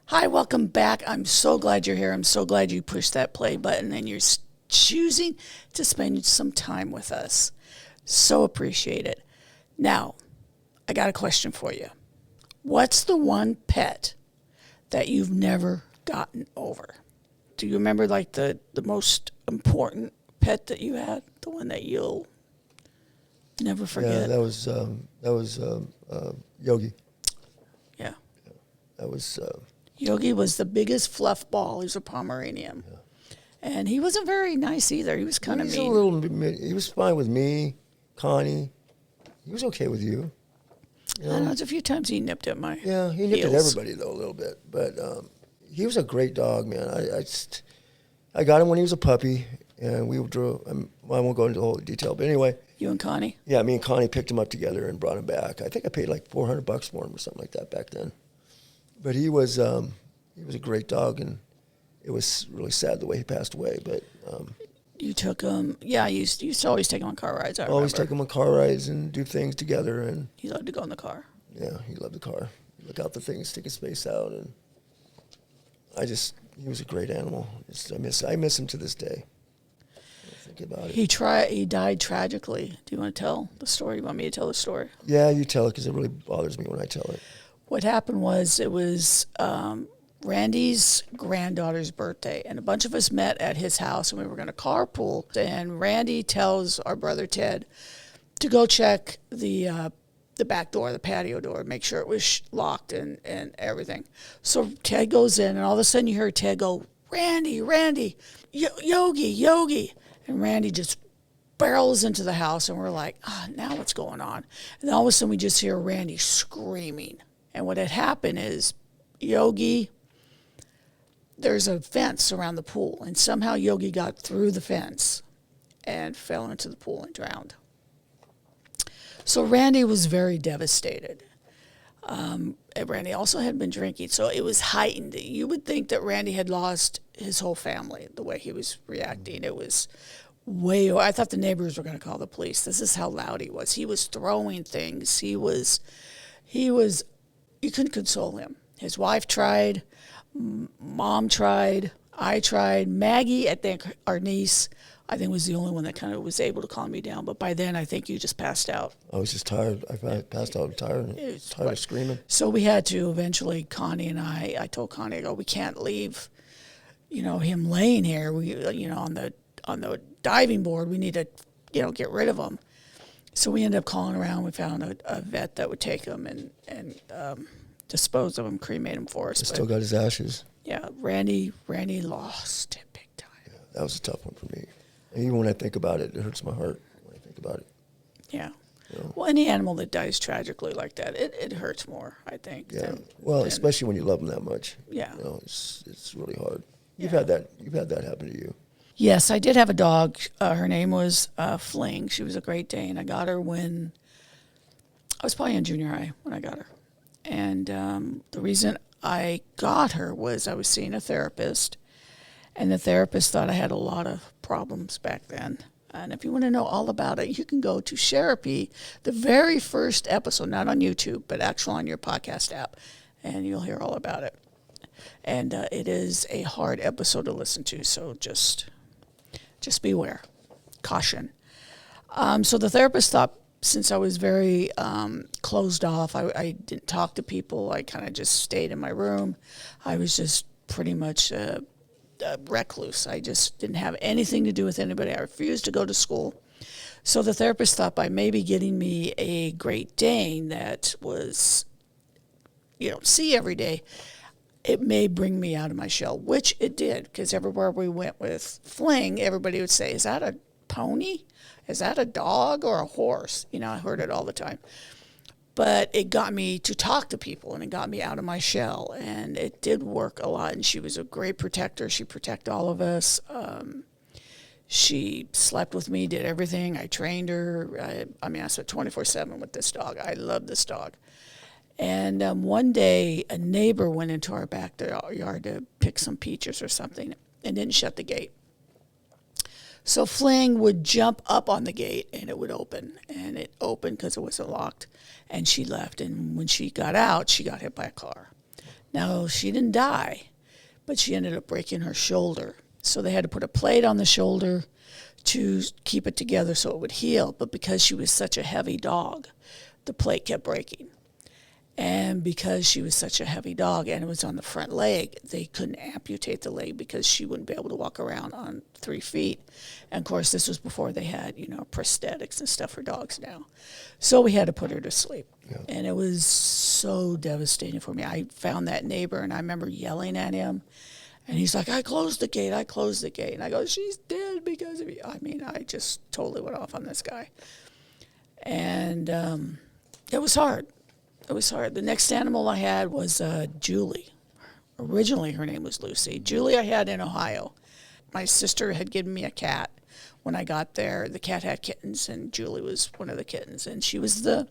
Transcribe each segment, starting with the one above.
Hi, welcome back. I'm so glad you're here. I'm so glad you pushed that play button and you're choosing to spend some time with us. So appreciate it. Now, I got a question for you. What's the one pet that you've never gotten over? Do you remember like the most important pet that you had? The one that you'll never forget? Yeah, that was Yogi. Yeah. That was Yogi was the biggest fluff ball. He was a Pomeranian. Yeah. And he wasn't very nice either. He was kind of mean. He was fine with me, Connie. He was okay with you. I don't know, it's a few times he nipped at my Yeah, he nipped at heels. everybody though a little bit, but he was a great dog, man. I got him when he was a puppy, and we drove. I won't go into the whole detail, but anyway. You and Connie? Yeah, me and Connie picked him up together and brought him back. I think I paid like $400 for him or something like that back then. But he was a great dog, and it was really sad the way he passed away. But You took him, you used to always take him on car rides, I always remember. take him on car rides and do things together, and He loved to go in the car. yeah, he loved the car. Look out the things, stick his face out, and he was a great animal. I miss him to this day. Think about it. He died tragically. Do you want to tell the story? You want me to tell the story? Yeah, you tell it because it really bothers me when I tell it. What happened was it was Randy's granddaughter's birthday, and a bunch of us met at his house, and we were going to carpool. And Randy tells our brother Ted to go check the back door, the patio door, make sure it was locked and everything. So Ted goes in, and all of a sudden you hear Ted go, Randy, Yogi. And Randy just barrels into the house, and we're like, now what's going on? And then all of a sudden we just hear Randy screaming. And what had happened is Yogi, there's a fence around the pool, and somehow Yogi got through the fence and fell into the pool and drowned. So Randy was very devastated. And Randy also had been drinking, so it was heightened. You would think that Randy had lost his whole family, the way he was reacting. It was I thought the neighbors were going to call the police. This is how loud he was. He was throwing things. He was, you couldn't console him. His wife tried, Mom tried, I tried. Maggie, I think, our niece, I think was the only one that kind of was able to calm me down. But by then, I think you just passed out. I was just tired. I passed out tired of screaming. So we had to eventually, Connie and I told Connie, we can't leave, him laying here. We, on the diving board, we need to, get rid of him. So we ended up calling around. We found a vet that would take him and dispose of him, cremate him for us. Still got his ashes. Yeah, Randy lost it big time. Yeah, that was a tough one for me. And even when I think about it, it hurts my heart when I think about it. Yeah. Well, any animal that dies tragically like that, it hurts more, I think. Yeah. Especially when you love them that much. Yeah. It's really hard. You've had that happen to you. Yes, I did have a dog. Her name was Fling. She was a Great Dane. I got her when I was probably in junior high when I got her. And the reason I got her was I was seeing a therapist, and the therapist thought I had a lot of problems back then. And if you want to know all about it, you can go to Sheri, the very first episode, not on YouTube, but actual on your podcast app, and you'll hear all about it. And it is a hard episode to listen to, so just beware. Caution. So the therapist thought, since I was very closed off, I didn't talk to people. I kind of just stayed in my room. I was just pretty much a recluse. I just didn't have anything to do with anybody. I refused to go to school. So the therapist thought by maybe getting me a Great Dane that was, you don't see every day, it may bring me out of my shell, which it did, because everywhere we went with Fling, everybody would say, is that a pony? Is that a dog or a horse? I heard it all the time. But it got me to talk to people, and it got me out of my shell, and it did work a lot, and she was a great protector. She protected all of us. She slept with me, did everything. I trained her. I spent 24/7 with this dog. I love this dog. And one day, a neighbor went into our backyard to pick some peaches or something and didn't shut the gate. So Fling would jump up on the gate, and it would open. And it opened because it wasn't locked. And she left. And when she got out, she got hit by a car. Now, she didn't die, but she ended up breaking her shoulder. So they had to put a plate on the shoulder to keep it together so it would heal. But because she was such a heavy dog, the plate kept breaking. And because she was such a heavy dog and it was on the front leg, they couldn't amputate the leg because she wouldn't be able to walk around on 3 feet. And of course, this was before they had, prosthetics and stuff for dogs now. So we had to put her to sleep. Yeah. And it was so devastating for me. I found that neighbor and I remember yelling at him. And he's like, I closed the gate. And I go, she's dead because of you. I mean, I just totally went off on this guy. And it was hard. It was hard. The next animal I had was Julie. Originally, her name was Lucy. Julie I had in Ohio. My sister had given me a cat when I got there. The cat had kittens, and Julie was one of the kittens. And she was the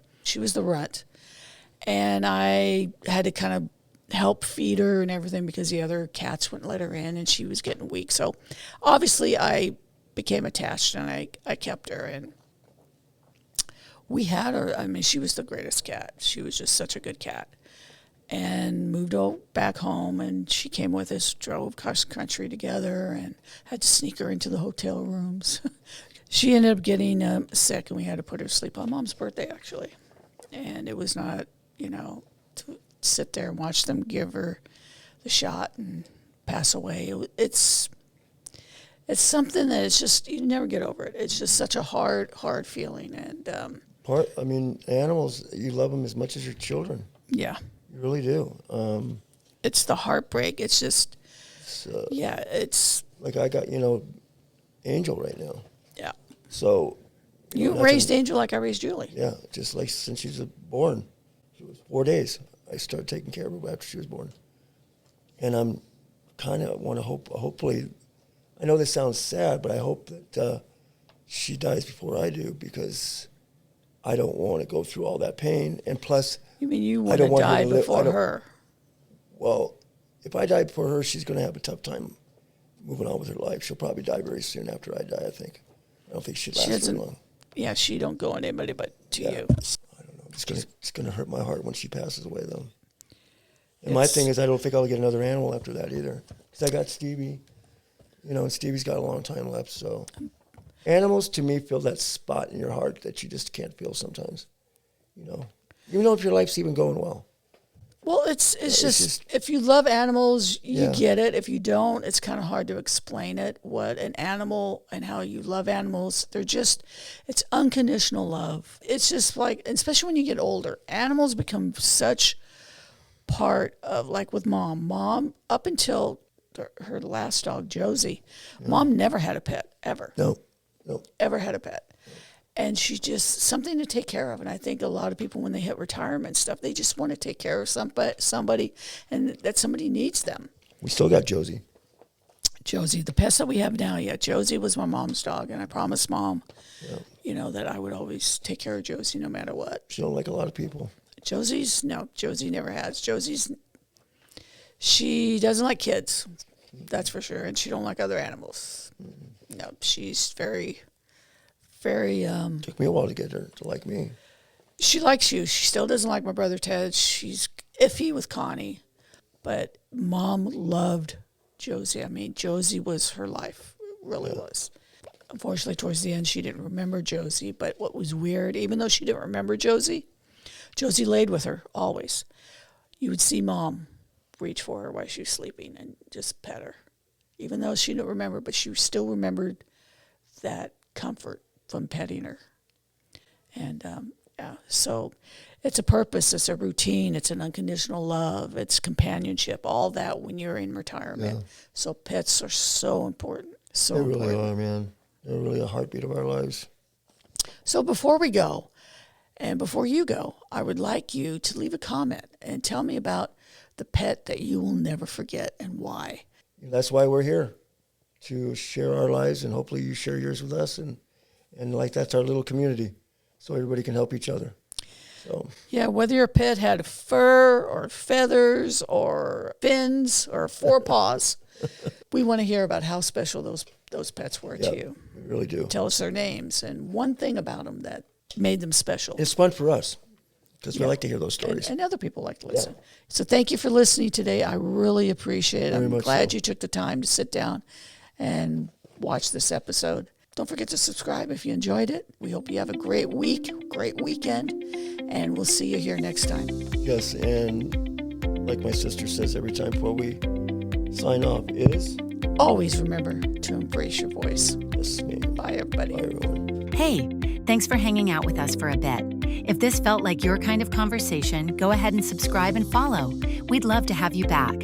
runt. And I had to kind of help feed her and everything because the other cats wouldn't let her in, and she was getting weak. So obviously, I became attached, and I kept her. And we had her. I mean, she was the greatest cat. She was just such a good cat. And moved back home, and she came with us, drove across the country together, and had to sneak her into the hotel rooms. She ended up getting sick, and we had to put her to sleep on Mom's birthday, actually. And it was not, to sit there and watch them give her the shot and pass away. It's something that it's just, you never get over it. It's just such a hard feeling. And animals, you love them as much as your children. Yeah. You really do. It's the heartbreak. It's just, it's. Like I got, Angel right now. Yeah. So. You raised Angel like I raised Julie. Yeah, just like since she was born. She was 4 days. I started taking care of her after she was born. And I'm kind of want to hopefully, I know this sounds sad, but I hope that she dies before I do because I don't want to go through all that pain. And plus, you mean you want to die before her? Well, if I die before her, she's going to have a tough time moving on with her life. She'll probably die very soon after I die, I think. I don't think she'd last very long. Yeah, she don't go on anybody but to you. I don't know. It's gonna hurt my heart when she passes away, though. And my thing is, I don't think I'll get another animal after that either. Because I got Stevie, and Stevie's got a long time left. So animals, to me, fill that spot in your heart that you just can't feel sometimes. Even though if your life's even going well. Well, it's just if you love animals, you get it. If you don't, it's kind of hard to explain it. What an animal and how you love animals, it's unconditional love. It's just like, especially when you get older, animals become such part of, like with Mom, up until her last dog, Josie, Mom never had a pet, ever. No. Ever had a pet. And she's just something to take care of. And I think a lot of people, when they hit retirement stuff, they just want to take care of somebody, and that somebody needs them. We still got Josie. Josie, the pets that we have now, Josie was my mom's dog, and I promised Mom, that I would always take care of Josie no matter what. She don't like a lot of people. Josie never has. She doesn't like kids, that's for sure, and she don't like other animals. Mm-hmm. No, she's very... Took me a while to get her to like me. She likes you. She still doesn't like my brother Ted. She's iffy with Connie. But Mom loved Josie. I mean, Josie was her life. It really was. Unfortunately, towards the end, she didn't remember Josie. But what was weird, even though she didn't remember Josie laid with her always. You would see Mom reach for her while she was sleeping and just pet her. Even though she didn't remember, but she still remembered that comfort from petting her. And so it's a purpose, it's a routine, it's an unconditional love, it's companionship, all that when you're in retirement. Yeah. So pets are so important. They really are, man. They're really a heartbeat of our lives. So before we go, and before you go, I would like you to leave a comment and tell me about the pet that you will never forget and why. That's why we're here, to share our lives, and hopefully you share yours with us, and that's our little community, so everybody can help each other. So yeah, whether your pet had fur or feathers or fins or 4 paws, we want to hear about how special those pets were to you. We really do. Tell us their names and one thing about them that made them special. It's fun for us because we like to hear those stories. And other people like to listen. So thank you for listening today. I really appreciate it. Very I'm much glad so. you took the time to sit down and watch this episode. Don't forget to subscribe if you enjoyed it. We hope you have a great week, great weekend, and we'll see you here next time. Yes, and like my sister says every time before we sign off is, Always remember to embrace your voice. yes, ma'am. Bye, everybody. Bye, everyone. Hey, thanks for hanging out with us for a bit. If this felt like your kind of conversation, go ahead and subscribe and follow. We'd love to have you back.